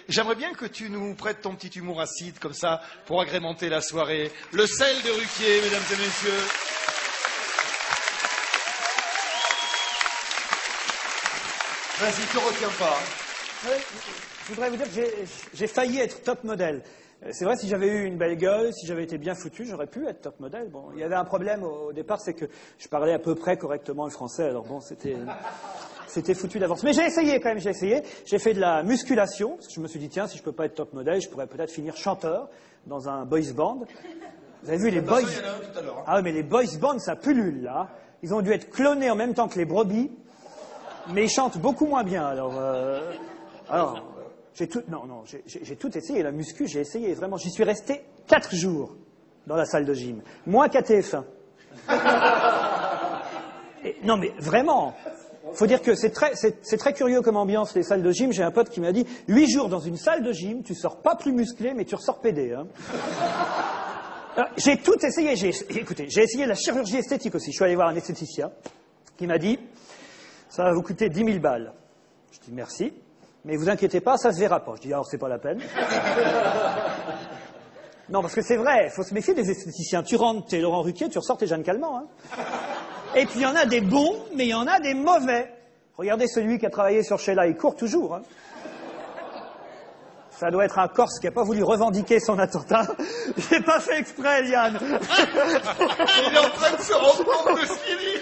J'aimerais bien que tu nous prêtes ton petit humour acide, comme ça, pour agrémenter la soirée. Le sel de Ruquier, mesdames et messieurs. Vas-y, te retiens pas. Oui, je voudrais vous dire que j'ai failli être top modèle. C'est vrai, si j'avais eu une belle gueule, si j'avais été bien foutu, j'aurais pu être top modèle. Bon, il y avait un problème au départ, c'est que je parlais à peu près correctement le français. Alors bon, c'était foutu d'avance. Mais j'ai essayé quand même, j'ai essayé. J'ai fait de la musculation, parce que je me suis dit, tiens, si je peux pas être top modèle, je pourrais peut-être finir chanteur dans un boys band. Vous avez vu les boys... Ah oui, mais les boys bands, ça pullule, là. Ils ont dû être clonés en même temps que les brebis. Mais ils chantent beaucoup moins bien, alors j'ai tout, j'ai tout essayé, la muscu, j'ai essayé, vraiment, j'y suis resté 4 jours dans la salle de gym, moins qu'à TF1. Non mais vraiment, faut dire que c'est très curieux comme ambiance, les salles de gym. J'ai un pote qui m'a dit, 8 jours dans une salle de gym, tu sors pas plus musclé, mais tu ressors pédé, hein. J'ai tout essayé, écoutez, j'ai essayé la chirurgie esthétique aussi. Je suis allé voir un esthéticien qui m'a dit, ça va vous coûter 10 000 balles. Je dis merci, mais vous inquiétez pas, ça se verra pas. Je dis alors c'est pas la peine. Non, parce que c'est vrai, il faut se méfier des esthéticiens. Tu rentres, t'es Laurent Ruquier, tu ressors, t'es Jeanne Calment. Hein. Et puis il y en a des bons, mais il y en a des mauvais. Regardez celui qui a travaillé sur Sheila, il court toujours. Hein. Ça doit être un Corse qui n'a pas voulu revendiquer son attentat. J'ai pas fait exprès, Yann. Il est en train de se rendre compte de ce qu'il dit.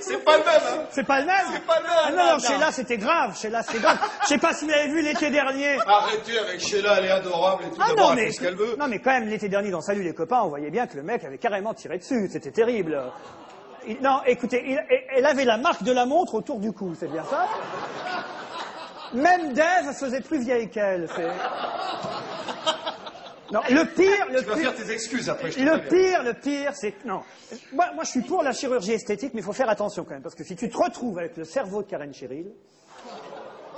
C'est pas le même, hein. C'est pas le même. C'est pas le même. Ah non, Sheila, c'était grave. Sheila, c'était grave. Je sais pas si vous l'avez vu l'été dernier. Arrêtez avec Sheila, elle est adorable et tout. Ah d'abord, non, elle mais, fait ce qu'elle veut. non, mais quand même, l'été dernier, dans Salut les copains, on voyait bien que le mec avait carrément tiré dessus. C'était terrible. Non, écoutez, elle avait la marque de la montre autour du cou. C'est bien ça? Même Dave faisait plus vieille qu'elle. Non, le pire... Tu vas faire tes excuses après, je te le pire, c'est que... Non. Moi, je suis pour la chirurgie esthétique, mais il faut faire attention quand même, parce que si tu te retrouves avec le cerveau de Karen Cheryl,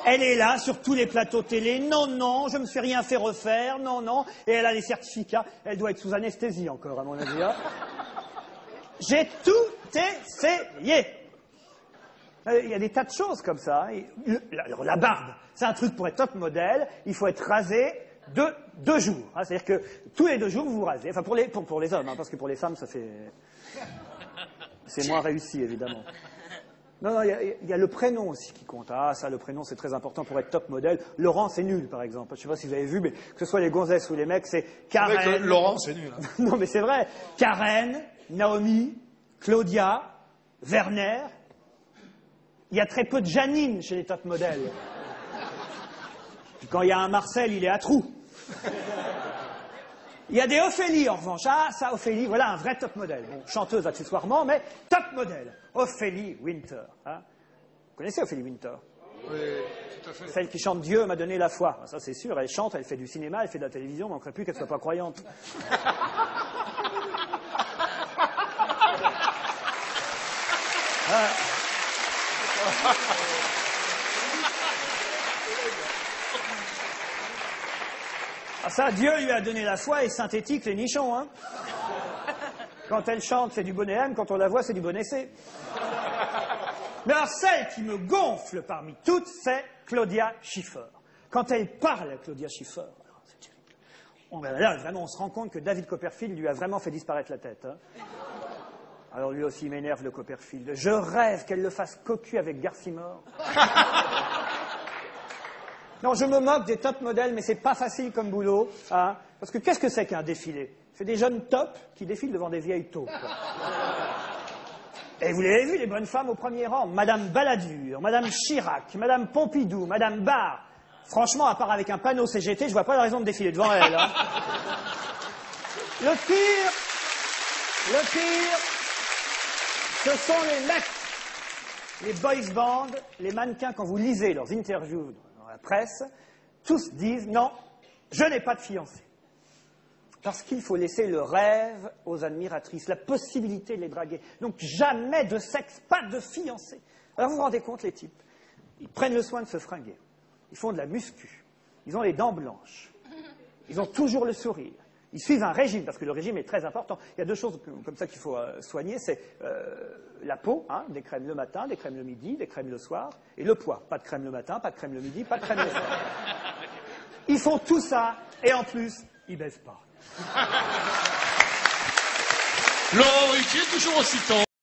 elle est là, sur tous les plateaux télé, non, je me suis rien fait refaire, non, et elle a les certificats, elle doit être sous anesthésie encore, à mon avis. Hein. J'ai tout essayé. Il y a des tas de choses comme ça. La barbe, c'est un truc pour être top modèle, il faut être rasé... Deux jours. Hein, c'est-à-dire que tous les 2 jours, vous vous rasez. Enfin, pour les hommes, hein, parce que pour les femmes, ça fait... C'est moins réussi, évidemment. Non, il y a le prénom aussi qui compte. Ah, ça, le prénom, c'est très important pour être top modèle. Laurent, c'est nul, par exemple. Je ne sais pas si vous avez vu, mais que ce soit les gonzesses ou les mecs, c'est Karen... C'est vrai que Laurent, c'est nul. Hein. Non, mais c'est vrai. Karen, Naomi, Claudia, Werner. Il y a très peu de Janine chez les top modèles. Quand il y a un Marcel, il est à trous. Il y a des Ophélie, en revanche. Ah, ça, Ophélie, voilà un vrai top modèle. Bon, chanteuse accessoirement, mais top modèle. Ophélie Winter. Hein. Vous connaissez Ophélie Winter? Oui, tout à fait. Celle qui chante Dieu m'a donné la foi. Ça, c'est sûr, elle chante, elle fait du cinéma, elle fait de la télévision, il ne manquerait plus qu'elle ne soit pas croyante. Ah ça, Dieu lui a donné la foi et synthétique les nichons, hein. Quand elle chante, c'est du bonnet M, quand on la voit, c'est du bonnet C. Mais alors, celle qui me gonfle parmi toutes, c'est Claudia Schiffer. Quand elle parle, Claudia Schiffer, alors, c'est terrible. Là, vraiment, on se rend compte que David Copperfield lui a vraiment fait disparaître la tête, hein. Alors lui aussi m'énerve, le Copperfield. Je rêve qu'elle le fasse cocu avec Garcimore. Non, je me moque des top modèles, mais c'est pas facile comme boulot, hein, parce que qu'est-ce que c'est qu'un défilé? C'est des jeunes tops qui défilent devant des vieilles taupes. Et vous l'avez vu, les bonnes femmes au premier rang, Madame Balladur, Madame Chirac, Madame Pompidou, Madame Barre. Franchement, à part avec un panneau CGT, je vois pas la raison de défiler devant elle. Hein. Le pire, ce sont les mecs, les boys bands, les mannequins, quand vous lisez leurs interviews dans la presse, tous disent non, je n'ai pas de fiancé. Parce qu'il faut laisser le rêve aux admiratrices, la possibilité de les draguer. Donc jamais de sexe, pas de fiancé. Alors vous vous rendez compte, les types, ils prennent le soin de se fringuer, ils font de la muscu, ils ont les dents blanches, ils ont toujours le sourire, Ils suivent un régime, parce que le régime est très important. Il y a deux choses comme ça qu'il faut soigner, c'est la peau, hein, des crèmes le matin, des crèmes le midi, des crèmes le soir, et le poids. Pas de crème le matin, pas de crème le midi, pas de crème le soir. Ils font tout ça, et en plus, ils baissent pas. Laurent Ruquier, toujours aussi tendre.